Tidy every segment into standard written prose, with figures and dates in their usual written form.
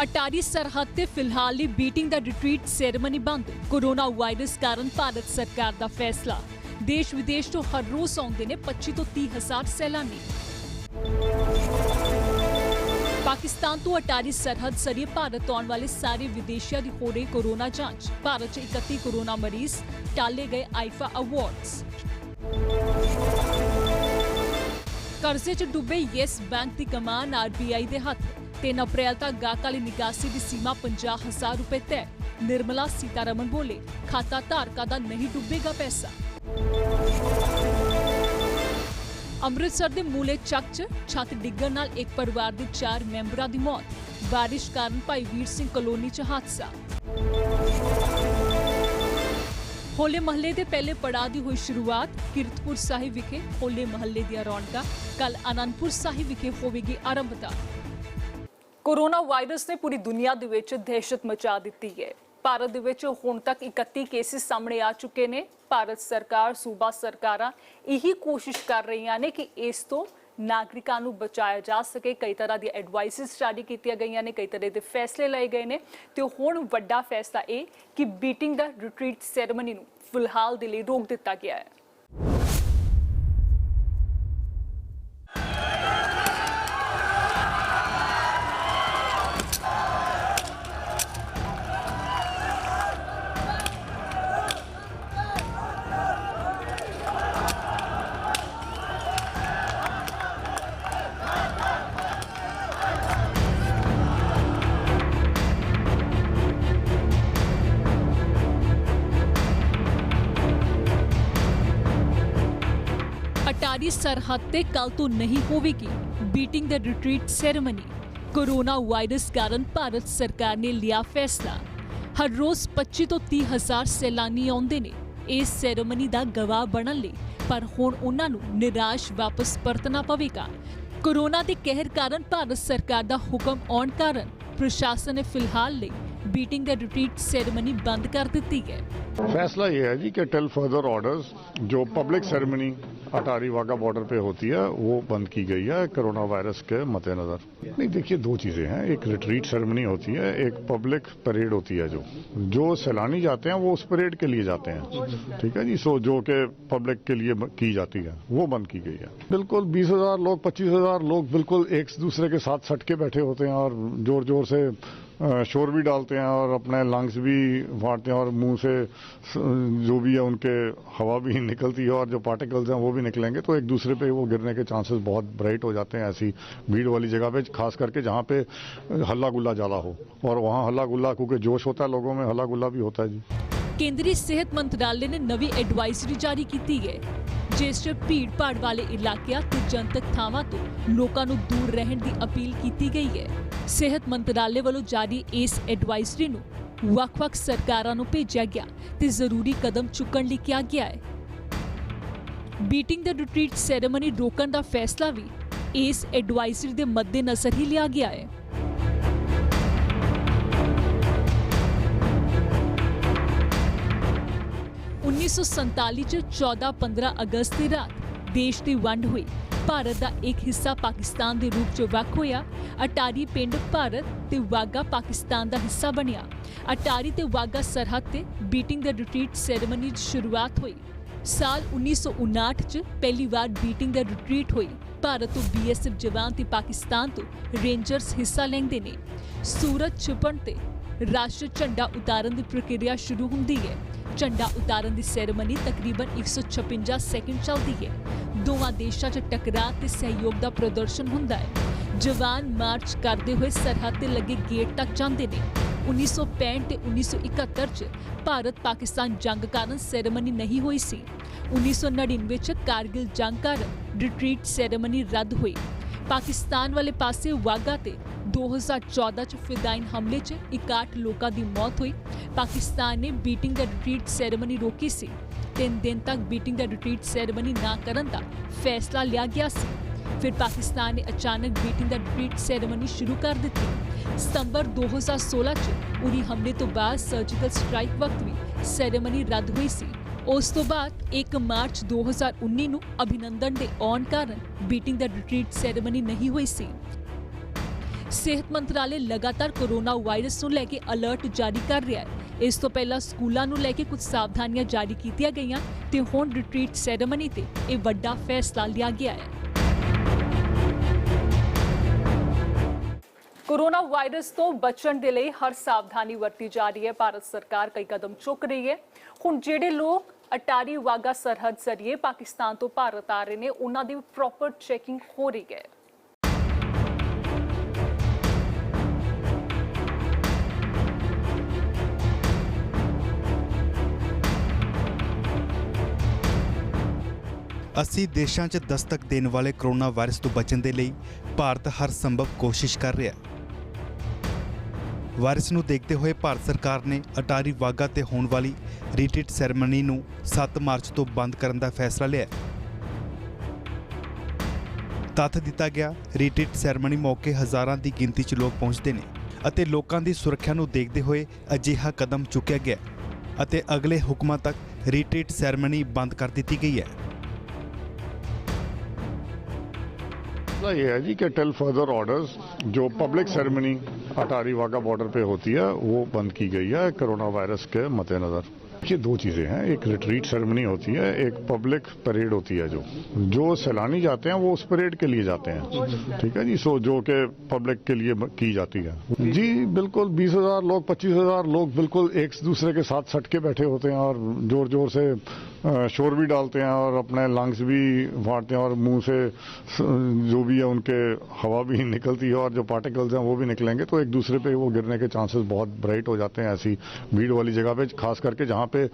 अटारी सरहद ते फिलहाल बीटिंग द रिट्रीट सैरेमनी बंद। कोरोना वायरस कारण भारत सरकार का फैसला। देश विदेश तो हर रोज आउंदे ने 25 तो 30 हज़ार सैलानी। पाकिस्तान तो अटारी सरहद सरिए भारत आने वाले सारे विदेशियों की हो रही कोरोना जांच। भारत च 31 कोरोना मरीज, टाले गए आईफा अवार्ड्स। कर्जे च डुबे येस बैंक की कमान आरबीआई के हथ। 3 अप्रैल तक गाहक वाली निकासी की सीमा 50,000 रुपए तय। निर्मला सीतारमण बोले, खाता धारकों का नहीं डुबेगा पैसा। अमृतसर के मूले चक च छत डिग्गण नाल एक परिवार के 4 मैंबरों की मौत। बारिश कारण भाई वीर सिंह कॉलोनी च हादसा। होले महल्ले के पहले पड़ाव की हुई शुरुआत। कीरतपुर साहिब विखे होले महल्ले दी रौनकां। कल आनंदपुर साहिब विखे होवेगी आरंभता। कोरोना वायरस ने पूरी दुनिया दे विच दहशत मचा दी है। भारत दे विच हुण तक 31 केसेस सामने आ चुके ने। भारत सरकार, सूबा सरकारां यही कोशिश कर रही ने कि इस तो नागरिकों को बचाया जा सके। कई तरह की एडवाइसिस जारी की गई ने, कई तरह के फैसले लए गए ने। तो हुण वड्डा फैसला ये कि बीटिंग द रिट्रीट सैरेमनी नूं फिलहाल दे लई रोक दिता गया है। अटारी सरहद ते कल तो नहीं होगी beating the retreat ceremony. Corona virus कारण भारत सरकार ने लिया फैसला। हर रोज 25 तो 30 हज़ार सैलानी आउंदे ने इस सैरेमनी का गवाह बनने लई, पर हुण उन्हां नूं निराश वापस परतना पवेगा। कोरोना के कहर कारण भारत सरकार का हुक्म आउण कारण प्रशासन ने फिलहाल लई बीटिंग द रिट्रीट सैरेमनी बंद कर दी है। फैसला ये है जी कि टिल फर्दर ऑर्डर्स जो public ceremony Attari Wagah border पे होती है वो बंद की गई है कोरोना वायरस के मद्देनजर। नहीं, देखिए 2 चीजें हैं, एक रिट्रीट सेरेमनी होती है, एक पब्लिक परेड होती है। जो सैलानी जाते हैं वो उस परेड के लिए जाते हैं, ठीक है जी। सो जो कि पब्लिक के लिए की जाती है वो बंद की गई है। बिल्कुल 20,000 लोग, 25,000 लोग बिल्कुल एक दूसरे के साथ सट के बैठे होते हैं और जोर जोर से शोर भी डालते हैं और अपने लंग्स भी फाड़ते हैं और मुंह से जो भी है उनके हवा भी निकलती है और जो पार्टिकल्स हैं वो भी निकलेंगे, तो एक दूसरे पे वो गिरने के चांसेस बहुत ब्राइट हो जाते हैं ऐसी भीड़ वाली जगह पे, खास करके जहाँ पे हल्ला गुल्ला ज़्यादा हो। और वहाँ हल्ला गुल्ला क्योंकि जोश होता है लोगों में, हल्ला गुल्ला भी होता है जी। केंद्रीय सेहत मंत्रालय ने नवी एडवाइजरी जारी की है जिस भीड़ भाड़ वाले इलाकों ते जनतक थावां तो लोगों को दूर रहने की अपील की गई है। सेहत मंत्रालय वालों जारी इस एडवाइजरी नूं वख-वख सरकारां नूं भेजिया गया ते जरूरी कदम चुकण लई कहा गया है। बीटिंग द रिट्रीट सैरेमनी रोकण का फैसला भी इस एडवाइजरी के मद्देनजर ही लिया गया है। उन्नीस सौ 14-15 अगस्त की रात देश की वंड हुई। भारत का एक हिस्सा पाकिस्तान के रूप च वख होया। अटारी पिंड भारत ते वाघा पाकिस्तान का हिस्सा बनिया। अटारी ते वाघा सरहद ते बीटिंग द रिट्रीट सैरेमनी की शुरुआत हुई। साल 1959 च पहली बार बीटिंग द रिट्रीट हुई। भारत तो BSF जवान ते पाकिस्तान तो रेंजर्स हिस्सा लेंदे ने। सूरज छिपण ते राष्ट्र झंडा उतारन की प्रक्रिया शुरू होंदी है। झंडा उतारन की सैरेमनी तकरीबन 156 सैकेंड चलती है। दोवां देशां च टकराव ते सहयोग का प्रदर्शन हुंदा है। जवान मार्च करते हुए सरहद ते लगे गेट तक जाते हैं। 1965 ते 1971 च भारत पाकिस्तान जंग कारण सैरेमनी नहीं हुई सी। 1999 च कारगिल जंग कारण रिट्रीट सैरेमनी रद्द हुई। पाकिस्तान वाले पासे वाघा ते 2014 च फिदाइन हमले च 61 लोगों की मौत हुई। पाकिस्तान ने बीटिंग द रिट्रीट सैरेमनी रोकी सी। 3 दिन तक बीटिंग द रिट्रीट सैरेमनी ना करन दा फैसला लिया गया सी। फिर पाकिस्तान ने अचानक बीटिंग द रिट्रीट सैरेमनी शुरू कर दी। सितंबर 2016 च उरी हमले तो बाद सर्जिकल स्ट्राइक वक्त भी सैरेमनी रद्द हुई सी। उस तो बाद 1 मार्च 2019 नूं अभिनंदन दे आउण कारण बीटिंग द रिट्रीट सैरेमनी नहीं हुई सी। ਸਿਹਤ ਮੰਤਰਾਲੇ ਲਗਾਤਾਰ ਕੋਰੋਨਾ ਵਾਇਰਸ ਨੂੰ ਲੈ ਕੇ ਅਲਰਟ ਜਾਰੀ ਕਰ ਰਿਹਾ ਹੈ। ਇਸ ਤੋਂ ਪਹਿਲਾਂ ਸਕੂਲਾਂ ਨੂੰ ਲੈ ਕੇ ਕੁਝ ਸਾਵਧਾਨੀਆਂ ਜਾਰੀ ਕੀਤੀਆਂ ਗਈਆਂ ਤੇ ਹੁਣ ਰਿਟਰੀਟ ਸੈਰੇਮਨੀ ਤੇ ਇਹ ਵੱਡਾ ਫੈਸਲਾ ਲਿਆ ਗਿਆ ਹੈ। ਕੋਰੋਨਾ ਵਾਇਰਸ ਤੋਂ ਬਚਣ ਦੇ ਲਈ ਹਰ ਸਾਵਧਾਨੀ ਵਰਤੀ ਜਾ ਰਹੀ ਹੈ। ਭਾਰਤ ਸਰਕਾਰ ਕਈ ਕਦਮ ਚੁੱਕ ਰਹੀ ਹੈ। ਹੁਣ ਜਿਹੜੇ ਲੋਕ ਅਟਾਰੀ ਵਾਗਾ ਸਰਹੱਦ ਜ਼ਰੀਏ ਪਾਕਿਸਤਾਨ ਤੋਂ ਭਾਰਤ ਆ ਰਹੇ ਨੇ, ਉਹਨਾਂ ਦੀ ਪ੍ਰੋਪਰ ਚੈਕਿੰਗ ਹੋ ਰਹੀ ਹੈ। ਅਸੀਂ ਦੇਸ਼ਾਂ 'ਚ ਦਸਤਕ ਦੇਣ ਵਾਲੇ ਕੋਰੋਨਾ ਵਾਇਰਸ ਤੋਂ ਬਚਣ ਦੇ ਲਈ ਭਾਰਤ ਹਰ ਸੰਭਵ ਕੋਸ਼ਿਸ਼ ਕਰ ਰਿਹਾ ਹੈ। ਵਾਇਰਸ ਨੂੰ ਦੇਖਦੇ ਹੋਏ ਭਾਰਤ ਸਰਕਾਰ ਨੇ ਅਟਾਰੀ ਵਾਗਾ ਤੇ ਹੋਣ ਵਾਲੀ ਰੀਟਰੀਟ ਸੈਰੇਮਨੀ ਨੂੰ 7 ਮਾਰਚ ਤੋਂ ਬੰਦ ਕਰਨ ਦਾ ਫੈਸਲਾ ਲਿਆ। ਤੱਥ ਦਿੱਤਾ ਗਿਆ, ਰੀਟਰੀਟ ਸੈਰੇਮਨੀ ਮੌਕੇ ਹਜ਼ਾਰਾਂ ਦੀ ਗਿਣਤੀ 'ਚ ਲੋਕ ਪਹੁੰਚਦੇ ਨੇ ਅਤੇ ਲੋਕਾਂ ਦੀ ਸੁਰੱਖਿਆ ਨੂੰ ਦੇਖਦੇ ਹੋਏ ਅਜਿਹਾ ਕਦਮ ਚੁੱਕਿਆ ਗਿਆ ਅਤੇ ਅਗਲੇ ਹੁਕਮਾਂ ਤੱਕ ਰੀਟਰੀਟ ਸੈਰੇਮਨੀ ਬੰਦ ਕਰ ਦਿੱਤੀ ਗਈ ਹੈ। ये है जी कि टिल फर्दर ऑर्डर्स जो public ceremony Attari Wagah border पे होती है वो बंद की गई है कोरोना वायरस के मद्देनजर। ये दो चीज़ें हैं, एक रिट्रीट सेरेमनी होती है, एक पब्लिक परेड होती है। जो सैलानी जाते हैं वो उस परेड के लिए जाते हैं, ठीक है जी। सो जो कि पब्लिक के लिए की जाती है जी। बिल्कुल 20,000 लोग 25,000 लोग बिल्कुल एक दूसरे के साथ सट के बैठे होते हैं और जोर जोर से शोर भी डालते हैं और अपने लंग्स भी फाड़ते हैं और मुंह से जो भी है उनके हवा भी निकलती है और जो पार्टिकल्स हैं वो भी निकलेंगे, तो एक दूसरे पे वो गिरने के चांसेस बहुत ब्राइट हो जाते हैं ऐसी भीड़ वाली जगह पे, खास करके जहाँ पे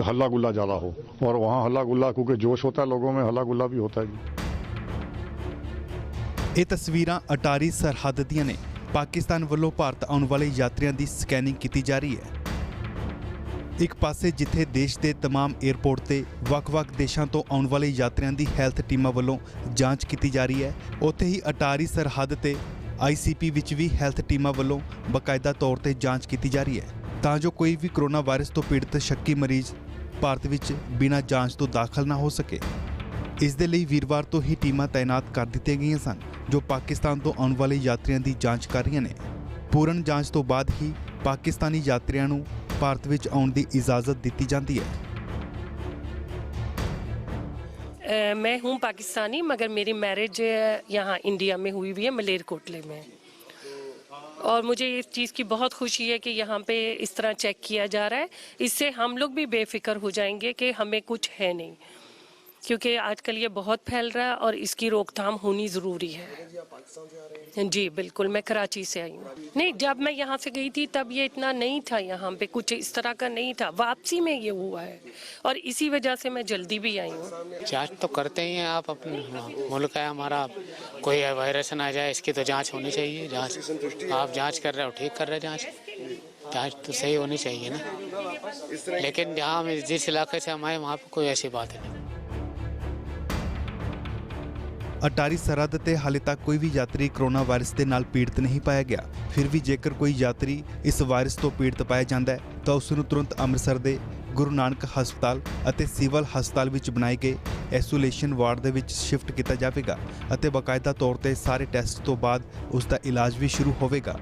हल्ला गुल्ला ज़्यादा हो। और वहाँ हल्ला गुल्ला क्योंकि जोश होता है लोगों में, हल्ला गुल्ला भी होता है जी। ਇਹ ਤਸਵੀਰਾਂ ਅਟਾਰੀ ਸਰਹੱਦ ਦੀਆਂ ਨੇ। ਪਾਕਿਸਤਾਨ ਵੱਲੋਂ ਭਾਰਤ ਆਉਣ ਵਾਲੇ ਯਾਤਰੀਆਂ ਦੀ ਸਕੈਨਿੰਗ ਕੀਤੀ ਜਾ ਰਹੀ ਹੈ। ਇੱਕ ਪਾਸੇ ਜਿੱਥੇ ਦੇਸ਼ ਦੇ तमाम 에ਅਰਪੋਰਟ ਤੇ ਵੱਖ-ਵੱਖ ਦੇਸ਼ਾਂ ਤੋਂ ਆਉਣ ਵਾਲੇ ਯਾਤਰੀਆਂ ਦੀ ਹੈਲਥ ਟੀਮਾਂ ਵੱਲੋਂ ਜਾਂਚ ਕੀਤੀ ਜਾ ਰਹੀ ਹੈ, ਉੱਥੇ ਹੀ ਅਟਾਰੀ ਸਰਹੱਦ ਤੇ ICP ਵਿੱਚ ਵੀ ਹੈਲਥ ਟੀਮਾਂ ਵੱਲੋਂ ਬਕਾਇਦਾ ਤੌਰ ਤੇ ਜਾਂਚ ਕੀਤੀ ਜਾ ਰਹੀ ਹੈ ਤਾਂ ਜੋ ਕੋਈ ਵੀ ਕੋਰੋਨਾ ਵਾਇਰਸ ਤੋਂ ਪੀੜਤ ਸ਼ੱਕੀ ਮਰੀਜ਼ ਭਾਰਤ ਵਿੱਚ ਬਿਨਾਂ ਜਾਂਚ ਤੋਂ ਦਾਖਲ ਨਾ ਹੋ ਸਕੇ। ਇਸ ਦੇ ਲਈ ਵੀਰਵਾਰ ਤੋਂ ਹੀ ਟੀਮਾਂ ਤਾਇਨਾਤ ਕਰ ਦਿੱਤੀਆਂ ਗਈਆਂ ਸਨ ਜੋ ਪਾਕਿਸਤਾਨ ਤੋਂ ਆਉਣ ਵਾਲੇ ਯਾਤਰੀਆਂ ਦੀ ਜਾਂਚ ਕਰ ਰਹੀਆਂ ਨੇ। ਪੂਰਨ ਜਾਂਚ ਤੋਂ ਬਾਅਦ ਹੀ ਪਾਕਿਸਤਾਨੀ ਯਾਤਰੀਆਂ ਨੂੰ ਭਾਰਤ ਵਿੱਚ ਆਉਣ ਦੀ ਇਜਾਜ਼ਤ ਦਿੱਤੀ ਜਾਂਦੀ ਹੈ। मैं हूँ पाकिस्तानी, मगर मेरी मैरिज यहाँ इंडिया में हुई हुई है, मलेरकोटले में। और मुझे इस चीज़ की बहुत खुशी है कि यहाँ पे इस तरह चेक किया जा रहा है। इससे हम लोग भी बेफिक्र हो जाएंगे कि हमें कुछ है नहीं, क्योंकि आजकल ये बहुत फैल रहा है और इसकी रोकथाम होनी ज़रूरी है। जी बिल्कुल, मैं कराची से आई हूँ। नहीं, जब मैं यहाँ से गई थी तब ये इतना नहीं था, यहाँ पे कुछ इस तरह का नहीं था। वापसी में ये हुआ है और इसी वजह से मैं जल्दी भी आई हूँ। जांच तो करते ही हैं आप, अपने मुल्क है हमारा, कोई वायरस ना आ जाए इसकी तो जांच होनी चाहिए। जांच आप जांच कर रहे हो, ठीक कर रहे हैं, जांच तो सही होनी चाहिए ना। लेकिन जहाँ जिस इलाके से हम आए वहाँ पर कोई ऐसी बात नहीं। ਅਟਾਰੀ ਸਰਹੱਦ ਤੇ ਹਾਲੇ ਤੱਕ ਕੋਈ ਵੀ ਯਾਤਰੀ ਕੋਰੋਨਾ ਵਾਇਰਸ ਦੇ ਨਾਲ ਪੀੜਤ ਨਹੀਂ ਪਾਇਆ ਗਿਆ। ਫਿਰ ਵੀ ਜੇਕਰ ਕੋਈ ਯਾਤਰੀ ਇਸ ਵਾਇਰਸ ਤੋਂ ਪੀੜਤ ਪਾਇਆ ਜਾਂਦਾ ਹੈ ਤਾਂ ਉਸ ਨੂੰ ਤੁਰੰਤ ਅੰਮ੍ਰਿਤਸਰ ਦੇ ਗੁਰੂ ਨਾਨਕ ਹਸਪਤਾਲ ਅਤੇ ਸਿਵਲ ਹਸਪਤਾਲ ਵਿੱਚ ਬਣਾਏ ਗਏ ਆਈਸੋਲੇਸ਼ਨ ਵਾਰਡ ਦੇ ਵਿੱਚ ਸ਼ਿਫਟ ਕੀਤਾ ਜਾਵੇਗਾ ਅਤੇ ਬਾਕਾਇਦਾ ਤੌਰ ਤੇ ਸਾਰੇ ਟੈਸਟ ਤੋਂ ਬਾਅਦ ਉਸ ਦਾ ਇਲਾਜ ਵੀ ਸ਼ੁਰੂ ਹੋਵੇਗਾ।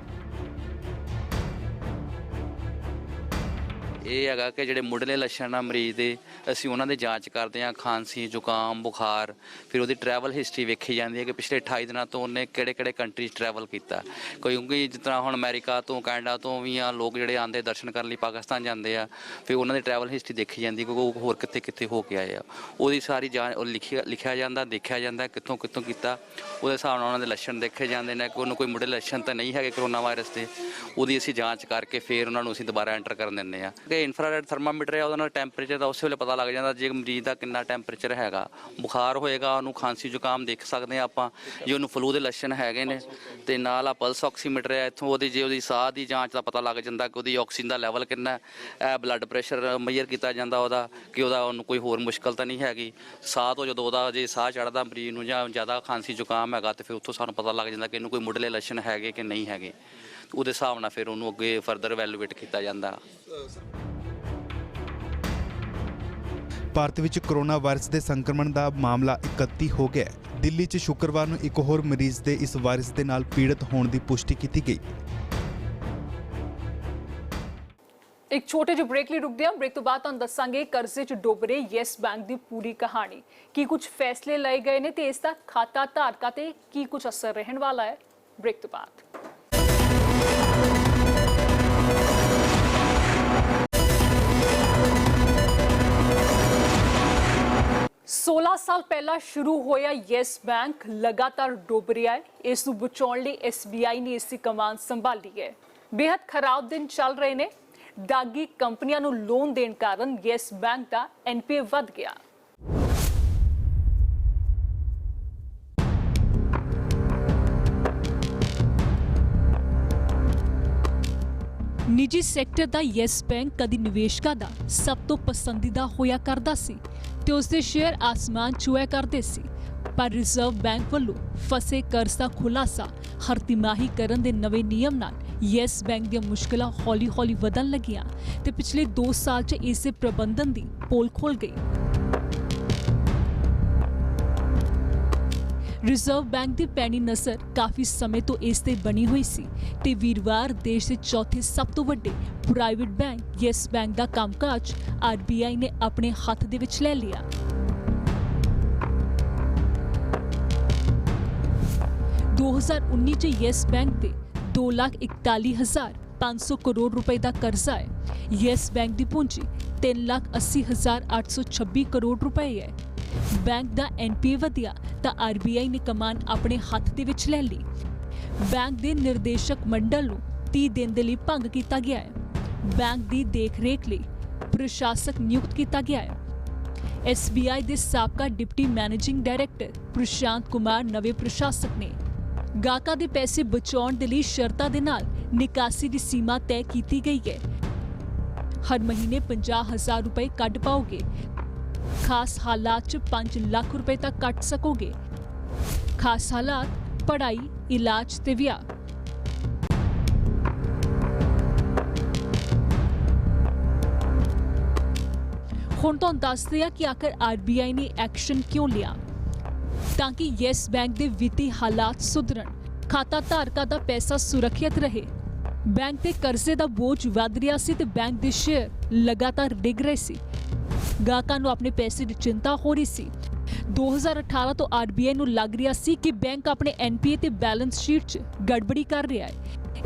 ਇਹ ਹੈਗਾ ਕਿ ਜਿਹੜੇ ਮੁੱਢਲੇ ਲੱਛਣ ਆ ਮਰੀਜ਼ ਦੇ, ਅਸੀਂ ਉਹਨਾਂ ਦੀ ਜਾਂਚ ਕਰਦੇ ਹਾਂ। ਖਾਂਸੀ, ਜ਼ੁਕਾਮ, ਬੁਖਾਰ, ਫਿਰ ਉਹਦੀ ਟਰੈਵਲ ਹਿਸਟਰੀ ਵੇਖੀ ਜਾਂਦੀ ਹੈ ਕਿ ਪਿਛਲੇ 28 ਦਿਨਾਂ ਤੋਂ ਉਹਨੇ ਕਿਹੜੇ ਕੰਟਰੀਜ਼ ਟਰੈਵਲ ਕੀਤਾ। ਕਿਉਂਕਿ ਜਿਸ ਤਰ੍ਹਾਂ ਹੁਣ ਅਮਰੀਕਾ ਤੋਂ, ਕੈਨੇਡਾ ਤੋਂ ਵੀ ਆ ਲੋਕ ਜਿਹੜੇ ਆਉਂਦੇ ਦਰਸ਼ਨ ਕਰਨ ਲਈ ਪਾਕਿਸਤਾਨ ਜਾਂਦੇ ਆ, ਫਿਰ ਉਹਨਾਂ ਦੀ ਟਰੈਵਲ ਹਿਸਟਰੀ ਦੇਖੀ ਜਾਂਦੀ ਕਿਉਂਕਿ ਉਹ ਹੋਰ ਕਿੱਥੇ ਹੋ ਕੇ ਆਏ ਆ। ਉਹਦੀ ਸਾਰੀ ਜਾਂਚ ਲਿਖਿਆ ਜਾਂਦਾ, ਦੇਖਿਆ ਜਾਂਦਾ ਕਿੱਥੋਂ ਕੀਤਾ। ਉਹਦੇ ਹਿਸਾਬ ਨਾਲ ਉਹਨਾਂ ਦੇ ਲੱਛਣ ਦੇਖੇ ਜਾਂਦੇ ਨੇ ਕਿ ਉਹਨੂੰ ਕੋਈ ਮੁੱਢਲੇ ਲੱਛਣ ਤਾਂ ਨਹੀਂ ਹੈਗੇ ਕੋਰੋਨਾ ਵਾਇਰਸ ਦੇ। ਉਹਦੀ ਅਸੀਂ ਜਾਂਚ ਕਰਕੇ ਫਿਰ ਉਹਨਾਂ ਨੂੰ ਅਸੀਂ ਦੁਬਾਰਾ ਐਂਟਰ ਕਰਨ ਦਿੰਦੇ ਹਾਂ। ਕਿ ਇਨਫਰਾਰੈਡ ਥਰਮਾਮੀਟਰ ਹੈ, ਉਹਦੇ ਨਾਲ ਟੈਂਪਰੇਚਰ ਦਾ ਉਸੇ ਵੇਲੇ ਪਤਾ ਲੱਗ ਜਾਂਦਾ ਜੇ ਮਰੀਜ਼ ਦਾ ਕਿੰਨਾ ਟੈਂਪਰੇਚਰ ਹੈਗਾ। ਬੁਖਾਰ ਹੋਏਗਾ, ਉਹਨੂੰ ਖਾਂਸੀ ਜ਼ੁਕਾਮ ਦੇਖ ਸਕਦੇ ਹਾਂ ਆਪਾਂ ਜੇ ਉਹਨੂੰ ਫਲੂ ਦੇ ਲੱਛਣ ਹੈਗੇ ਨੇ। ਅਤੇ ਨਾਲ ਆ ਪਲਸ ਆਕਸੀਮੀਟਰ ਹੈ, ਇੱਥੋਂ ਉਹਦੀ ਸਾਹ ਦੀ ਜਾਂਚ ਦਾ ਪਤਾ ਲੱਗ ਜਾਂਦਾ ਕਿ ਉਹਦੀ ਆਕਸੀਜਨ ਦਾ ਲੈਵਲ ਕਿੰਨਾ। ਇਹ ਬਲੱਡ ਪ੍ਰੈਸ਼ਰ ਮੇਜਰ ਕੀਤਾ ਜਾਂਦਾ ਉਹਦਾ ਕਿ ਉਹਨੂੰ ਕੋਈ ਹੋਰ ਮੁਸ਼ਕਲ ਤਾਂ ਨਹੀਂ ਹੈਗੀ। ਸਾਹ ਤੋਂ ਜਦੋਂ ਉਹਦਾ ਜੇ ਸਾਹ ਚੜ੍ਹਦਾ ਮਰੀਜ਼ ਨੂੰ ਜਾਂ ਜ਼ਿਆਦਾ ਖਾਂਸੀ ਜ਼ੁਕਾਮ ਹੈਗਾ ਤਾਂ ਫਿਰ ਉੱਥੋਂ ਸਾਨੂੰ ਪਤਾ ਲੱਗ ਜਾਂਦਾ ਕਿ ਇਹਨੂੰ ਕੋਈ ਮੁੱਢਲੇ ਲੱਛਣ ਹੈਗੇ ਕਿ ਨਹੀਂ ਹੈਗੇ। ਉਹਦੇ ਹਿਸਾਬ ਨਾਲ ਫਿਰ ਉਹਨੂੰ ਅੱਗੇ ਫਰਦਰ ਇਵੈਲੂਏਟ ਕੀਤਾ ਜਾਂਦਾ। ਭਾਰਤ ਵਿੱਚ ਕੋਰੋਨਾ ਵਾਇਰਸ ਦੇ ਸੰਕਰਮਣ ਦਾ ਮਾਮਲਾ 31 ਹੋ ਗਿਆ। ਦਿੱਲੀ 'ਚ ਸ਼ੁੱਕਰਵਾਰ ਨੂੰ ਇੱਕ ਹੋਰ ਮਰੀਜ਼ ਦੇ ਇਸ ਵਾਇਰਸ ਦੇ ਨਾਲ ਪੀੜਤ ਹੋਣ ਦੀ ਪੁਸ਼ਟੀ ਕੀਤੀ ਗਈ। ਇੱਕ ਛੋਟੇ ਜਿਹੇ ਬ੍ਰੇਕ ਲਈ ਰੁਕਦੇ ਹਾਂ। ਬ੍ਰੇਕ ਤੋਂ ਬਾਅਦ ਤੁਹਾਨੂੰ ਦੱਸਾਂਗੇ ਕਰਜ਼ੇ 'ਚ ਡੁੱਬ ਰਹੇ ਯੈਸ ਬੈਂਕ ਦੀ ਪੂਰੀ ਕਹਾਣੀ, ਕੀ ਕੁਝ ਫੈਸਲੇ ਲਏ ਗਏ ਨੇ ਤੇ ਇਸ ਦਾ ਖਾਤਾ ਧਾਰਕਾਂ ਤੇ ਕੀ ਕੁਝ ਅਸਰ ਰਹਿਣ ਵਾਲਾ ਹੈ। ਬ੍ਰੇਕ ਤੋਂ ਬਾਅਦ 16 ਸਾਲ ਪਹਿਲਾਂ ਸ਼ੁਰੂ ਹੋਇਆ ਯੈਸ ਬੈਂਕ ਲਗਾਤਾਰ ਡੁੱਬ ਰਿਹਾ ਹੈ। ਇਸ ਨੂੰ ਬਚਾਉਣ ਲਈ SBI ਨੇ ਇਸ ਦੀ ਕਮਾਨ ਸੰਭਾਲੀ ਹੈ। ਬੇहद ਖਰਾਬ ਦਿਨ ਚੱਲ ਰਹੇ ਨੇ। ਦਾਗੀ ਕੰਪਨੀਆਂ ਨੂੰ ਲੋਨ ਦੇਣ ਕਾਰਨ ਯੈਸ ਬੈਂਕ ਦਾ NPA ਵੱਧ ਗਿਆ। ਨਿੱਜੀ ਸੈਕਟਰ ਦਾ ਯੈਸ ਬੈਂਕ ਕਦੀ ਨਿਵੇਸ਼ਕਾਂ ਦਾ ਸਭ ਤੋਂ ਪਸੰਦੀਦਾ ਹੋਇਆ ਕਰਦਾ ਸੀ ਤੇ ਉਸ ਦੇ ਸ਼ੇਅਰ ਆਸਮਾਨ ਛੂਇਆ ਕਰਦੇ ਸੀ। ਪਰ ਰਿਜ਼ਰਵ ਬੈਂਕ ਵੱਲੋਂ ਫਸੇ ਕਰਜ਼ ਦਾ ਖੁਲਾਸਾ ਹਰ ਤਿਮਾਹੀ ਕਰਨ ਦੇ ਨਵੇਂ ਨਿਯਮ ਨਾਲ ਯੈਸ ਬੈਂਕ ਦੀਆਂ ਮੁਸ਼ਕਲਾਂ ਹੌਲੀ-ਹੌਲੀ ਵਧਣ ਲੱਗੀਆਂ ਤੇ ਪਿਛਲੇ 2 ਸਾਲ 'ਚ ਇਸ ਦੇ ਪ੍ਰਬੰਧਨ ਦੀ ਪੋਲ ਖੁੱਲ ਗਈ। ਰਿਜ਼ਰਵ ਬੈਂਕ ਦੀ ਪੈਣੀ ਨਜ਼ਰ ਕਾਫੀ ਸਮੇਂ ਤੋਂ ਇਸ ਤੇ ਬਣੀ ਹੋਈ ਸੀ ਤੇ ਵੀਰਵਾਰ ਦੇਸ਼ ਦੇ ਚੌਥੇ ਸਭ ਤੋਂ ਵੱਡੇ ਪ੍ਰਾਈਵੇਟ ਬੈਂਕ ਯੈਸ ਬੈਂਕ ਦਾ ਕੰਮਕਾਜ RBI ਨੇ ਆਪਣੇ ਹੱਥ ਦੇ ਵਿੱਚ ਲੈ ਲਿਆ। ਦੋ 2019 ਚ ਯੈਸ ਬੈਂਕ ਦੇ 2,41,500 ਕਰੋੜ ਰੁਪਏ ਦਾ ਕਰਜ਼ਾ ਹੈ। ਯੈਸ ਬੈਂਕ ਦੀ ਪੂੰਜੀ 3,80,826 ਕਰੋੜ ਰੁਪਏ ਹੈ। ਬੈਂਕ ਦਾ NPA ਵਧਿਆ ਤਾਂ RBI ਨੇ ਕਮਾਨ ਆਪਣੇ ਹੱਥ ਦੇ ਵਿੱਚ ਲੈ ਲਈ। ਬੈਂਕ ਦੇ ਨਿਰਦੇਸ਼ਕ ਮੰਡਲ ਨੂੰ 30 ਦਿਨ ਦੇ ਲਈ ਭੰਗ ਕੀਤਾ ਗਿਆ ਹੈ। ਬੈਂਕ ਦੀ ਦੇਖਰੇਖ ਲਈ ਪ੍ਰਸ਼ਾਸਕ ਨਿਯੁਕਤ ਕੀਤਾ ਗਿਆ ਹੈ। SBI ਦੇ ਸਾਬਕਾ ਡਿਪਟੀ ਮੈਨੇਜਿੰਗ ਡਾਇਰੈਕਟਰ ਪ੍ਰਸ਼ਾਂਤ ਕੁਮਾਰ ਨਵੇਂ ਪ੍ਰਸ਼ਾਸਕ ਨੇ। ਗਾਹਕਾਂ ਦੇ ਪੈਸੇ ਬਚਾਉਣ ਦੇ ਲਈ ਸ਼ਰਤਾਂ ਦੇ ਨਾਲ ਨਿਕਾਸੀ ਦੀ ਸੀਮਾ ਤੈਅ ਕੀਤੀ ਗਈ ਹੈ। ਹਰ ਮਹੀਨੇ 50,000 ਰੁਪਏ ਕੱਢ ਪਾਓਗੇ। ਖਾਸ ਹਾਲਾਤ 'ਚ 5 ਲੱਖ ਰੁਪਏ ਤੱਕ ਕੱਟ ਸਕੋਗੇ। ਖਾਸ ਹਾਲਾਤ ਪੜ੍ਹਾਈ, ਇਲਾਜ ਤੇ ਵਿਆਹ। ਹੁਣ ਤੁਹਾਨੂੰ ਦੱਸਦੇ ਆ ਕਿ ਆਖਰ RBI ਨੇ ਐਕਸ਼ਨ ਕਿਉਂ ਲਿਆ ਤਾਂ ਕਿ ਯੈਸ ਬੈਂਕ ਦੇ ਵਿੱਤੀ ਹਾਲਾਤ ਸੁਧਰਨ, ਖਾਤਾ ਧਾਰਕਾਂ ਦਾ ਪੈਸਾ ਸੁਰੱਖਿਅਤ ਰਹੇ। ਬੈਂਕ ਤੇ ਕਰਜ਼ੇ ਦਾ ਬੋਝ ਵੱਧ ਰਿਹਾ ਸੀ ਤੇ ਬੈਂਕ ਦੇ ਸ਼ੇਅਰ ਲਗਾਤਾਰ ਡਿੱਗ ਰਹੇ ਸੀ। ਗਾਹਕਾਂ ਨੂੰ ਆਪਣੇ ਪੈਸੇ ਦੀ ਚਿੰਤਾ ਹੋ ਰਹੀ ਸੀ। 2018 ਤੋਂ RBI ਨੂੰ ਲੱਗ ਰਿਹਾ ਸੀ ਕਿ ਬੈਂਕ ਆਪਣੇ NPA ਤੇ ਬੈਲੈਂਸ ਸ਼ੀਟ 'ਚ ਗੜਬੜੀ ਕਰ ਰਿਹਾ ਹੈ।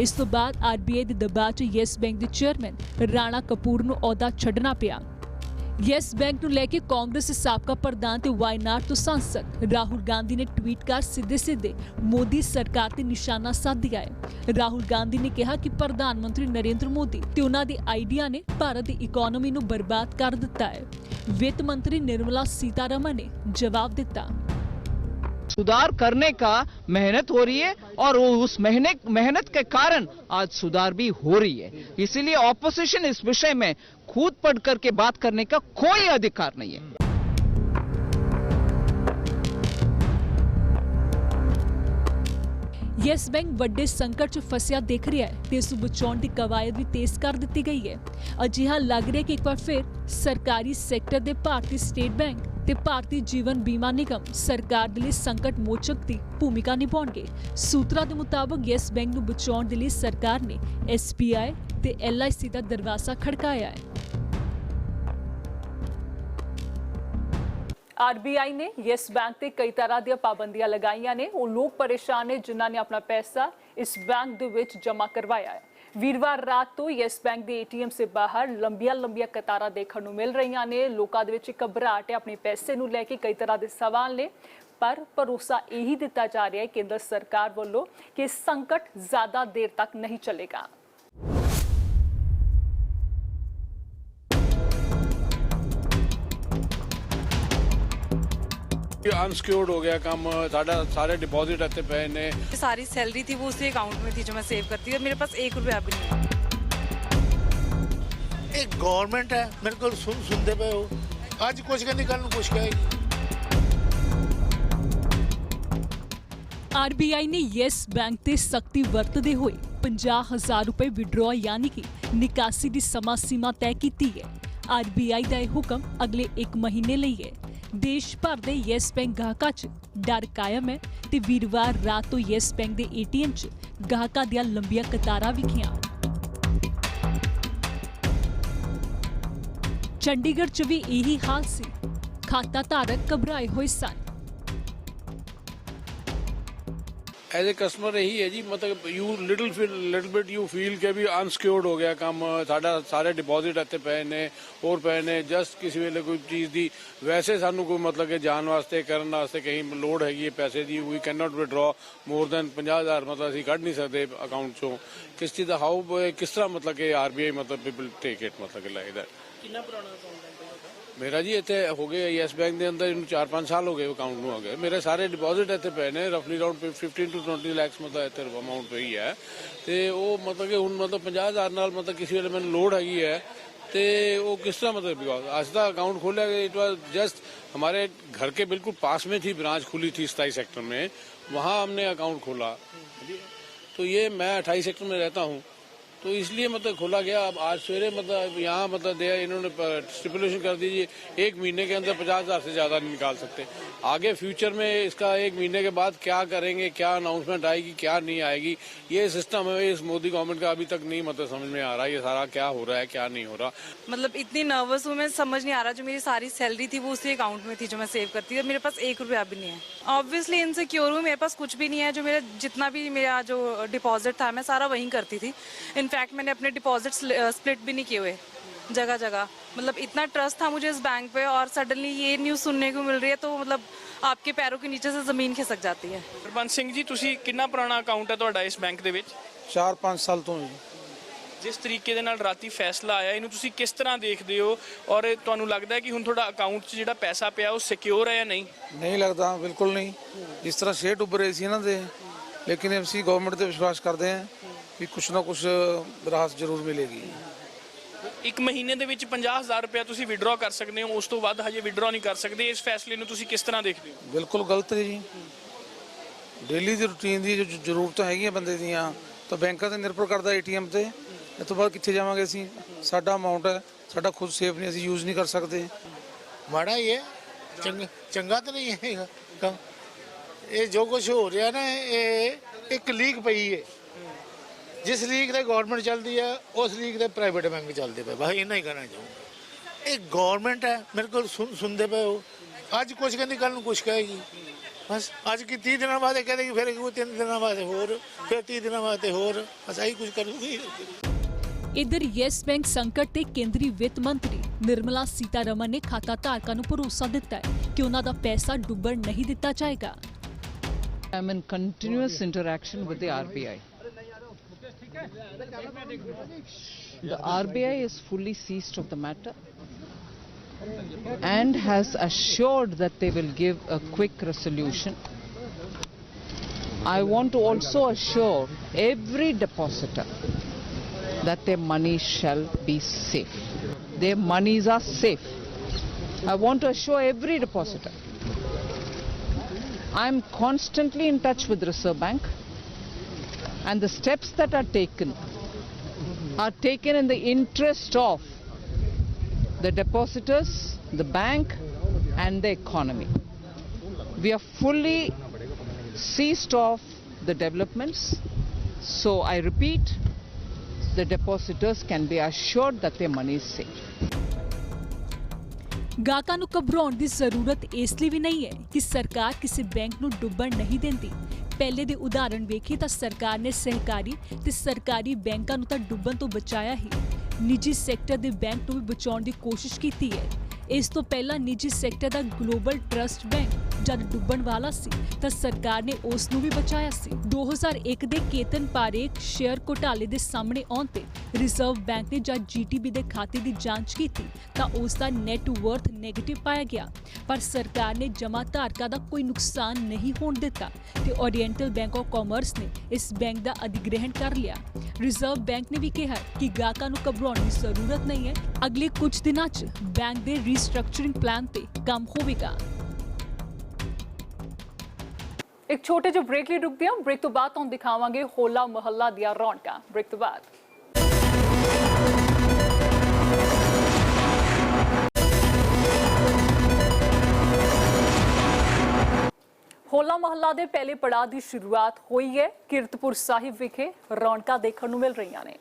ਇਸ ਤੋਂ ਬਾਅਦ RBI ਦੇ ਦਬਾਅ 'ਚ ਯੈਸ ਬੈਂਕ ਦੇ ਚੇਅਰਮੈਨ ਰਾਣਾ ਕਪੂਰ ਨੂੰ ਅਹੁਦਾ ਛੱਡਣਾ ਪਿਆ। ਯੈਸ ਬੈਂਕ ਨੂੰ ਲੈ ਕੇ ਕਾਂਗਰਸ ਦੇ ਸਾਬਕਾ ਪ੍ਰਧਾਨ ਤੇ ਵਾਇਨਾਡ ਤੋਂ ਸਾਂਸਦ ਰਾਹੁਲ ਗਾਂਧੀ ਨੇ ਟਵੀਟ ਕਰ ਸਿੱਧੇ ਮੋਦੀ ਸਰਕਾਰ ਤੇ ਨਿਸ਼ਾਨਾ ਸਾਧਿਆ ਹੈ। ਰਾਹੁਲ ਗਾਂਧੀ ਨੇ ਕਿਹਾ ਕਿ ਪ੍ਰਧਾਨ ਮੰਤਰੀ ਨਰਿੰਦਰ ਮੋਦੀ ਤੇ ਉਹਨਾਂ ਦੇ ਆਈਡੀਆ ਨੇ ਭਾਰਤ ਦੀ ਇਕਨੋਮੀ ਨੂੰ ਬਰਬਾਦ ਕਰ ਦਿੱਤਾ ਹੈ। ਵਿੱਤ ਮੰਤਰੀ निर्मला सीतारमण ने जवाब दिता, सुधार करने का मेहनत हो रही है और उस मेहनत के कारण आज सुधार भी हो रही है। इसीलिए ऑपोजिशन इस विषय में खुद पढ़ करके बात करने का कोई अधिकार नहीं है। ਯੈਸ ਬੈਂਕ ਵੱਡੇ ਸੰਕਟ 'ਚ ਫਸਿਆ ਦਿਖ ਰਿਹਾ ਹੈ ਤੇ ਇਸ ਨੂੰ ਬਚਾਉਣ ਦੀ ਕਵਾਇਦ ਵੀ ਤੇਜ਼ ਕਰ ਦਿੱਤੀ ਗਈ ਹੈ। ਅਜਿਹਾ ਲੱਗ ਰਿਹਾ ਕਿ ਇੱਕ ਵਾਰ ਫਿਰ ਸਰਕਾਰੀ ਸੈਕਟਰ ਦੇ ਭਾਰਤੀ ਸਟੇਟ ਬੈਂਕ ਤੇ ਭਾਰਤੀ ਜੀਵਨ ਬੀਮਾ ਨਿਗਮ ਸਰਕਾਰ ਦੇ ਲਈ ਸੰਕਟ ਮੋਚਕ ਦੀ ਭੂਮਿਕਾ ਨਿਭਾਉਣਗੇ। ਸੂਤਰਾਂ ਦੇ ਮੁਤਾਬਕ ਯੈਸ ਬੈਂਕ ਨੂੰ ਬਚਾਉਣ ਦੇ ਲਈ ਸਰਕਾਰ ਨੇ SBI ਤੇ LIC ਦਾ ਦਰਵਾਜ਼ਾ ਖੜਕਾਇਆ ਹੈ। RBI ਨੇ ਯੈਸ ਬੈਂਕ ਤੇ ਕਈ ਤਰ੍ਹਾਂ ਦੀਆਂ ਪਾਬੰਦੀਆਂ ਲਗਾਈਆਂ ਨੇ। ਉਹ ਲੋਕ ਪਰੇਸ਼ਾਨ ਨੇ ਜਿਨ੍ਹਾਂ ਨੇ ਆਪਣਾ ਪੈਸਾ ਇਸ ਬੈਂਕ ਦੇ ਵਿੱਚ ਜਮ੍ਹਾਂ ਕਰਵਾਇਆ ਹੈ। ਵੀਰਵਾਰ ਰਾਤ ਤੋਂ ਯੈਸ ਬੈਂਕ ਦੇ ATM ਸੇ ਬਾਹਰ ਲੰਬੀਆਂ ਕਤਾਰਾਂ ਦੇਖਣ ਨੂੰ ਮਿਲ ਰਹੀਆਂ ਨੇ। ਲੋਕਾਂ ਦੇ ਵਿੱਚ ਇੱਕ ਘਬਰਾਹਟ ਹੈ ਆਪਣੇ ਪੈਸੇ ਨੂੰ ਲੈ ਕੇ। ਕਈ ਤਰ੍ਹਾਂ ਦੇ ਸਵਾਲ ਨੇ ਪਰ ਭਰੋਸਾ ਇਹੀ ਦਿੱਤਾ ਜਾ ਰਿਹਾ ਹੈ ਕੇਂਦਰ ਸਰਕਾਰ ਵੱਲੋਂ ਕਿ ਸੰਕਟ ਜ਼ਿਆਦਾ ਦੇਰ ਤੱਕ ਨਹੀਂ ਚੱਲੇਗਾ। अनसिक्योर्ड हो गया काम, सारे डिपॉजिट रहते पे ने। सारी सैलरी थी वो उसी अकाउंट में थी जो मैं सेव करती थी। मेरे पास 1 रुपया भी नहीं। एक गवर्नमेंट है मेरे को सुनते पे हो आज कुछ का निकल कुछ का। RBI ने ਯੈਸ ਬੈਂਕ ਤੇ ਸਖਤੀ ਵਰਤਦੇ ਹੋਏ 50,000 ਰੁਪਏ ਵਿਡਰੋ ਯਾਨੀ ਕਿ ਨਿਕਾਸੀ ਦੀ ਸਮਾਂ ਸੀਮਾ ਤੈਅ ਕੀਤੀ ਹੈ। RBI ਦਾ ਇਹ ਹੁਕਮ ਅਗਲੇ 1 ਮਹੀਨੇ ਲਈ ਹੈ। ਦੇਸ਼ ਭਰ ਦੇ ਯੈਸ ਬੈਂਕ ਗਾਹਕਾਂ 'ਚ ਡਰ ਕਾਇਮ ਹੈ ਤੇ ਵੀਰਵਾਰ ਰਾਤ ਤੋਂ ਯੈਸ ਬੈਂਕ ਦੇ ਏਟੀਐਮ 'ਚ ਗਾਹਕਾਂ ਦੀਆਂ ਲੰਬੀਆਂ ਕਤਾਰਾਂ ਵਿਖੀਆਂ। ਚੰਡੀਗੜ੍ਹ 'ਚ ਵੀ ਇਹੀ ਹਾਲ ਸੀ। खाता धारक घबराए हुए सन। एज ए कस्टमर यही है जी, मतलब you little bit you feel के भी अनसिक्योर्ड हो गया काम साडा, सारे डिपॉजिट इत्थे पे ने और पे ने, जस्ट किसी वेले कोई चीज़ दी वैसे सानू कोई मतलब कि जान वास्ते करने वास्ते कहीं लोड़ हैगी है पैसे दी, we can not withdraw more than 50,000 मतलब असीं कढ नहीं सकते अकाउंट चों। किस चीज़ दा हाउ किस तरह मतलब कि RBI मतलब पीपल टेक इट मतलब कि लाइक दैट। कितना पुराना अकाउंट है? मेरा जी इतने हो गए यस बैंक के अंदर 4-5 साल हो गए अकाउंट में हो गए। मेरे सारे डिपॉजिट इतने पे ने रफली अराउंड 15 to 20 लैक्स मतलब इतने अमाउंट पे ही है। तो वो मतलब कि हुण मतलब 50,000 नाल मतलब किसी वेले मैंने लोड हैगी है तो वो किस तरह मतलब बिकॉज आज का अकाउंट खोला गया, इट वॉज जस्ट हमारे घर के बिल्कुल पास में थी ब्रांच खुली थी 27 सेक्टर में, वहाँ हमने अकाउंट खोला। तो ये मैं 28 सेक्टर में रहता हूँ तो इसलिए मतलब खोला गया। अब आज सवेरे मतलब यहाँ मतलब दिया इन्होंने स्टिपुलेशन कर दीजिए 1 महीने के अंदर 50,000 से ज़्यादा नहीं निकाल सकते। आगे फ्यूचर में इसका 1 महीने के बाद क्या करेंगे, क्या अनाउंसमेंट आएगी क्या नहीं आएगी, ये सिस्टम है इस मोदी गवर्नमेंट का अभी तक नहीं मतलब समझ में आ रहा ये सारा क्या हो रहा है क्या नहीं हो रहा। मतलब इतनी नर्वस हूँ मैं, समझ नहीं आ रहा। जो मेरी सारी सैलरी थी वो उसी अकाउंट में थी जो मैं सेव करती थी और मेरे पास 1 रुपया भी नहीं है। ऑब्वियसली इनसिक्योर हूँ, मेरे पास कुछ भी नहीं है। जो मेरा जितना भी मेरा जो डिपॉजिट था मैं सारा वहीं करती थी। इनफैक्ट मैंने अपने डिपॉजिट स्प्लिट भी नहीं किए हुए जगह जगह। मतलब इतना ट्रस्ट था मुझे इस बैंक पे और सडनली ये न्यूज़ सुनने को मिल रही है तो मतलब आपके पैरों के नीचे से ज़मीन खिसक जाती है। ਹਰਬੰਸ ਸਿੰਘ ਜੀ, ਤੁਸੀਂ ਕਿੰਨਾ ਪੁਰਾਣਾ ਅਕਾਊਂਟ ਹੈ ਤੁਹਾਡਾ ਇਸ ਬੈਂਕ ਦੇ ਵਿੱਚ? 4-5 ਸਾਲ ਤੋਂ ਜੀ। ਜਿਸ ਤਰੀਕੇ ਦੇ ਨਾਲ ਰਾਤੀ ਫੈਸਲਾ ਆਇਆ ਇਹਨੂੰ ਤੁਸੀਂ ਕਿਸ ਤਰ੍ਹਾਂ ਦੇਖਦੇ ਹੋ ਔਰ ਤੁਹਾਨੂੰ ਲੱਗਦਾ ਹੈ ਕਿ ਹੁਣ ਤੁਹਾਡਾ ਅਕਾਊਂਟ 'ਚ ਜਿਹੜਾ ਪੈਸਾ ਪਿਆ ਉਹ ਸਿਕਿਉਰ ਹੈ ਜਾਂ ਨਹੀਂ? ਨਹੀਂ ਲੱਗਦਾ, ਬਿਲਕੁਲ ਨਹੀਂ। ਜਿਸ ਤਰ੍ਹਾਂ ਸ਼ੇਡ ਉੱਭਰ ਰਹੇ ਸੀ ਇਹਨਾਂ ਦੇ, ਲੇਕਿਨ ਅਸੀਂ ਗਵਰਨਮੈਂਟ ਤੇ ਵਿਸ਼ਵਾਸ ਕਰਦੇ ਹਾਂ ਵੀ ਕੁਛ ਨਾ ਕੁਛ ਰਾਹਤ ਜ਼ਰੂਰ ਮਿਲੇਗੀ। ਇੱਕ ਮਹੀਨੇ ਦੇ ਵਿੱਚ 50,000 ਰੁਪਏ ਤੁਸੀਂ ਵਿਡਰਾਅ ਕਰ ਸਕਦੇ ਹੋ, ਉਸ ਤੋਂ ਬਾਅਦ ਹਜੇ ਵਿਡਰਾਅ ਨਹੀਂ ਕਰ ਸਕਦੇ। ਇਸ ਫੈਸਲੇ ਨੂੰ ਤੁਸੀਂ ਕਿਸ ਤਰ੍ਹਾਂ ਦੇਖਦੇ ਹੋ? ਬਿਲਕੁਲ ਗਲਤ ਹੈ ਜੀ। ਡੇਲੀ ਦੀ ਰੂਟੀਨ ਦੀ ਜੋ ਜ਼ਰੂਰਤਾਂ ਹੈਗੀਆਂ ਬੰਦੇ ਦੀਆਂ ਤਾਂ ਬੈਂਕਾਂ ਤੇ ਨਿਰਭਰ ਕਰਦਾ ATM ਤੇ। ਇਸ ਤੋਂ ਬਾਅਦ ਕਿੱਥੇ ਜਾਵਾਂਗੇ ਅਸੀਂ? ਸਾਡਾ ਅਮਾਉਂਟ ਹੈ, ਸਾਡਾ ਖੁਦ ਸੇਫ ਨਹੀਂ, ਅਸੀਂ ਯੂਜ਼ ਨਹੀਂ ਕਰ ਸਕਦੇ। ਮਾੜਾ ਹੀ ਹੈ, ਚੰਗਾ ਤਾਂ ਨਹੀਂ ਹੈਗਾ ਕੰਮ। ਇਹ ਜੋ ਕੁਝ ਹੋ ਰਿਹਾ ਨਾ ਇਹ ਇੱਕ ਲੀਕ ਪਈ ਹੈ। जिस लीग से गवर्नमेंट चलती है उस लीग से प्राइवेट बैंक चलते पे, बस इन्ना ही कहना चाहूँगा। एक गवर्नमेंट है मेरे को सुनते पे हो, अज कुछ कहती कल कुछ कहेगी। बस अज की 30 दिन बाद कह देगी, फिर 3 दिन बाद होर, फिर 30 दिन बाद होर, बस यही कुछ करूँगी। इधर यस बैंक संकट ते केंद्रीय वित्त मंत्री निर्मला सीतारमन ने खाता धारकों को भरोसा दिता है कि उन्हों का पैसा डुबण नहीं दिता जाएगा। I am in continuous interaction with the RBI. The RBI is fully seized of the matter and has assured that they will give a quick resolution. I want to also assure every depositor that their money shall be safe. Their monies are safe. I want to assure every depositor. I am constantly in touch with Reserve Bank. And the steps that are taken in the interest of the depositors, the bank and the economy. We are fully seized of the developments. So I repeat, the depositors can be assured that their money is safe. ਗਾਹਕਾਂ ਨੂੰ ਘਬਰਾਉਣ ਦੀ ਜ਼ਰੂਰਤ ਇਸ ਲਈ ਵੀ ਨਹੀਂ ਹੈ ਕਿ ਸਰਕਾਰ ਕਿਸੇ ਬੈਂਕ ਨੂੰ ਡੁੱਬਣ ਨਹੀਂ ਦਿੰਦੀ। ਪਹਿਲੇ ਦੇ ਉਦਾਹਰਣ ਵੇਖੀ ਤਾਂ ਸਰਕਾਰ ਨੇ ਸਹਿਕਾਰੀ ਤੇ ਸਰਕਾਰੀ ਬੈਂਕਾਂ ਨੂੰ ਤਾਂ ਡੁੱਬਣ ਤੋਂ ਬਚਾਇਆ ਹੀ, ਨਿੱਜੀ ਸੈਕਟਰ ਦੇ ਬੈਂਕ ਨੂੰ ਵੀ ਬਚਾਉਣ ਦੀ ਕੋਸ਼ਿਸ਼ ਕੀਤੀ ਹੈ। ਇਸ ਤੋਂ ਪਹਿਲਾਂ ਨਿੱਜੀ ਸੈਕਟਰ ਦਾ ਗਲੋਬਲ ਟਰਸਟ ਬੈਂਕ ਜਦ ਡੁੱਬਣ ਵਾਲਾ ਸੀ ਤਾਂ ਸਰਕਾਰ ਨੇ ਉਸ ਨੂੰ ਵੀ ਬਚਾਇਆ ਸੀ। 2001 ਦੇ ਕੇਤਨ ਪਾਰੇਖ ਸ਼ੇਅਰ ਘੁਟਾਲੇ ਦੇ ਸਾਹਮਣੇ ਆਉਣ ਤੇ ਰਿਜ਼ਰਵ ਬੈਂਕ ਨੇ ਜਦ GTB ਦੇ ਖਾਤੇ ਦੀ ਜਾਂਚ ਕੀਤੀ ਤਾਂ ਉਸ ਦਾ ਨੈਟ ਵਰਥ ਨੈਗੇਟਿਵ ਪਾਇਆ ਗਿਆ, ਪਰ ਸਰਕਾਰ ਨੇ ਜਮ੍ਹਾਂ ਧਾਰਕਾਂ ਦਾ ਕੋਈ ਨੁਕਸਾਨ ਨਹੀਂ ਹੋਣ ਦਿੱਤਾ ਤੇ ਓਰੀਐਂਟਲ ਬੈਂਕ ਆਫ ਕਾਮਰਸ ਨੇ ਇਸ ਬੈਂਕ ਦਾ ਅਧਿਗ੍ਰਹਿਣ ਕਰ ਲਿਆ। ਰਿਜ਼ਰਵ ਬੈਂਕ ਨੇ ਵੀ ਕਿਹਾ ਕਿ ਗਾਹਕਾਂ ਨੂੰ ਘਬਰਾਉਣ ਦੀ ਜ਼ਰੂਰਤ ਨਹੀਂ ਹੈ, ਅਗਲੇ ਕੁਝ ਦਿਨਾਂ 'ਚ ਬੈਂਕ ਦੇ ਰੀਸਟਰਕਚਰਿੰਗ ਪਲਾਨ ਤੇ ਕੰਮ ਹੋਵੇਗਾ। एक छोटे जो ब्रेक ਲਈ ਰੁਕਦੇ ਹਾਂ। ब्रेक ਤੋਂ ਬਾਅਦ ਤੁਹਾਨੂੰ ਦਿਖਾਵਾਂਗੇ ਹੋਲਾ ਮਹੱਲਾ ਦੀਆਂ ਰੌਣਕਾਂ। ब्रेक ਤੋਂ ਬਾਅਦ ਹੋਲਾ ਮਹੱਲਾ ਦੇ ਪਹਿਲੇ ਪੜਾਅ ਦੀ ਸ਼ੁਰੂਆਤ ਹੋਈ ਹੈ। ਕੀਰਤਪੁਰ ਸਾਹਿਬ ਵਿਖੇ ਰੌਣਕਾਂ ਦੇਖਣ ਨੂੰ ਮਿਲ ਰਹੀਆਂ ਨੇ।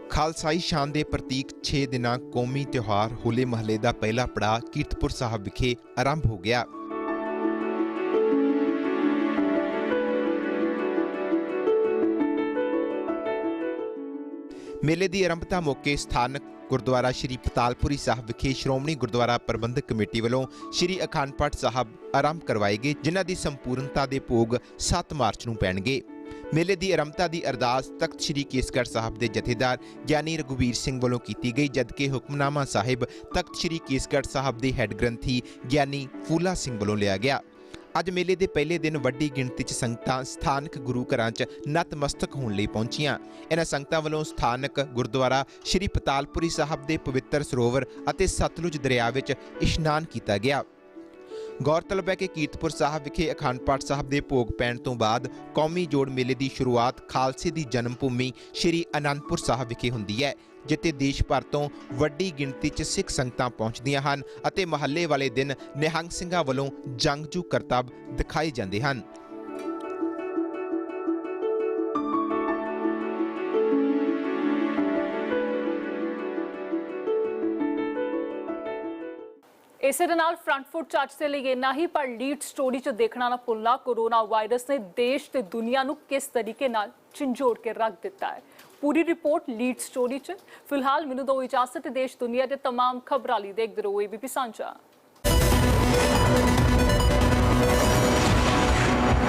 ਖਾਲਸਾਈ ਸ਼ਾਨ ਦੇ ਪ੍ਰਤੀਕ 6 ਦਿਨਾਂ ਕੌਮੀ ਤਿਉਹਾਰ ਹੋਲੇ ਮਹੱਲੇ ਦਾ ਪਹਿਲਾ ਪੜਾਅ ਕੀਰਤਪੁਰ ਸਾਹਿਬ ਵਿਖੇ ਆਰੰਭ ਹੋ ਗਿਆ। ਮੇਲੇ ਦੀ ਆਰੰਭਤਾ ਮੌਕੇ ਸਥਾਨਕ ਗੁਰਦੁਆਰਾ ਸ਼੍ਰੀ ਪਤਾਲਪੁਰੀ ਸਾਹਿਬ ਵਿਖੇ ਸ਼੍ਰੋਮਣੀ ਗੁਰਦੁਆਰਾ ਪ੍ਰਬੰਧਕ ਕਮੇਟੀ ਵੱਲੋਂ ਸ਼੍ਰੀ ਅਖੰਡ ਪਾਠ ਸਾਹਿਬ ਆਰੰਭ ਕਰਵਾਏ ਗਏ, ਜਿਨ੍ਹਾਂ ਦੀ ਸੰਪੂਰਨਤਾ ਦੇ ਭੋਗ 7 ਮਾਰਚ ਨੂੰ ਪੈਣਗੇ। ਮੇਲੇ ਦੀ ਆਰੰਭਤਾ ਦੀ ਅਰਦਾਸ ਤਖਤ ਸ਼੍ਰੀ ਕੇਸਗੜ੍ਹ ਸਾਹਿਬ ਦੇ ਜਥੇਦਾਰ ਗਿਆਨੀ ਰਘੁਵੀਰ ਸਿੰਘ ਵੱਲੋਂ ਕੀਤੀ ਗਈ, ਜਦਕਿ ਹੁਕਮਨਾਮਾ ਸਾਹਿਬ ਤਖਤ ਸ਼੍ਰੀ ਕੇਸਗੜ੍ਹ ਸਾਹਿਬ ਦੇ ਹੈੱਡ ਗ੍ਰੰਥੀ ਗਿਆਨੀ ਫੂਲਾ ਸਿੰਘ ਵੱਲੋਂ ਲਿਆ ਗਿਆ। ਅੱਜ ਮੇਲੇ ਦੇ ਪਹਿਲੇ ਦਿਨ ਵੱਡੀ ਗਿਣਤੀ 'ਚ ਸੰਗਤਾਂ ਸਥਾਨਕ ਗੁਰੂ ਘਰਾਂ 'ਚ ਨਤਮਸਤਕ ਹੋਣ ਲਈ ਪਹੁੰਚੀਆਂ। ਇਹਨਾਂ ਸੰਗਤਾਂ ਵੱਲੋਂ ਸਥਾਨਕ ਗੁਰਦੁਆਰਾ ਸ਼੍ਰੀ ਪਤਾਲਪੁਰੀ ਸਾਹਿਬ ਦੇ ਪਵਿੱਤਰ ਸਰੋਵਰ ਅਤੇ ਸਤਲੁਜ ਦਰਿਆ ਵਿੱਚ ਇਸ਼ਨਾਨ ਕੀਤਾ ਗਿਆ। ਗੌਰਤਲਬ ਹੈ ਕਿ ਕੀਰਤਪੁਰ ਸਾਹਿਬ ਵਿਖੇ ਅਖੰਡ ਪਾਠ ਸਾਹਿਬ ਦੇ ਭੋਗ ਪੈਣ ਤੋਂ ਬਾਅਦ ਕੌਮੀ ਜੋੜ ਮੇਲੇ ਦੀ ਸ਼ੁਰੂਆਤ ਖਾਲਸੇ ਦੀ ਜਨਮ ਭੂਮੀ ਸ਼੍ਰੀ ਅਨੰਦਪੁਰ ਸਾਹਿਬ ਵਿਖੇ ਹੁੰਦੀ ਹੈ, ਜਿੱਥੇ ਦੇਸ਼ ਭਰ ਤੋਂ ਵੱਡੀ ਗਿਣਤੀ 'ਚ ਸਿੱਖ ਸੰਗਤਾਂ ਪਹੁੰਚਦੀਆਂ ਹਨ ਅਤੇ ਮਹੱਲੇ ਵਾਲੇ ਦਿਨ ਨਿਹੰਗ ਸਿੰਘਾਂ ਵੱਲੋਂ ਜੰਗਜੂ ਕਰਤੱਵ ਦਿਖਾਏ ਜਾਂਦੇ ਹਨ। ਇਸੇ ਦੇ ਨਾਲ ਫਰੰਟ ਫੁੱਟ ਚਾਰਜ ਦੇ ਲਈ ਇੰਨਾ ਹੀ, ਪਰ ਲੀਡ ਸਟੋਰੀ 'ਚ ਦੇਖਣਾ ਨਾ ਭੁੱਲਣਾ ਕੋਰੋਨਾ ਵਾਇਰਸ ਨੇ ਦੇਸ਼ ਤੇ ਦੁਨੀਆ ਨੂੰ ਕਿਸ ਤਰੀਕੇ ਨਾਲ ਝੰਜੋੜ ਕੇ ਰੱਖ ਦਿੱਤਾ ਹੈ। ਪੂਰੀ ਰਿਪੋਰਟ ਲੀਡ ਸਟੋਰੀ 'ਚ। ਫਿਲਹਾਲ ਮੈਨੂੰ ਦੋ ਇਜਾਜ਼ਤ, ਦੇਸ਼ ਦੁਨੀਆ ਦੇ तमाम ਖਬਰਾਂ ਲਈ ਦੇਖਦੇ ਰਹੋ ABP ਸਾਂਝਾ।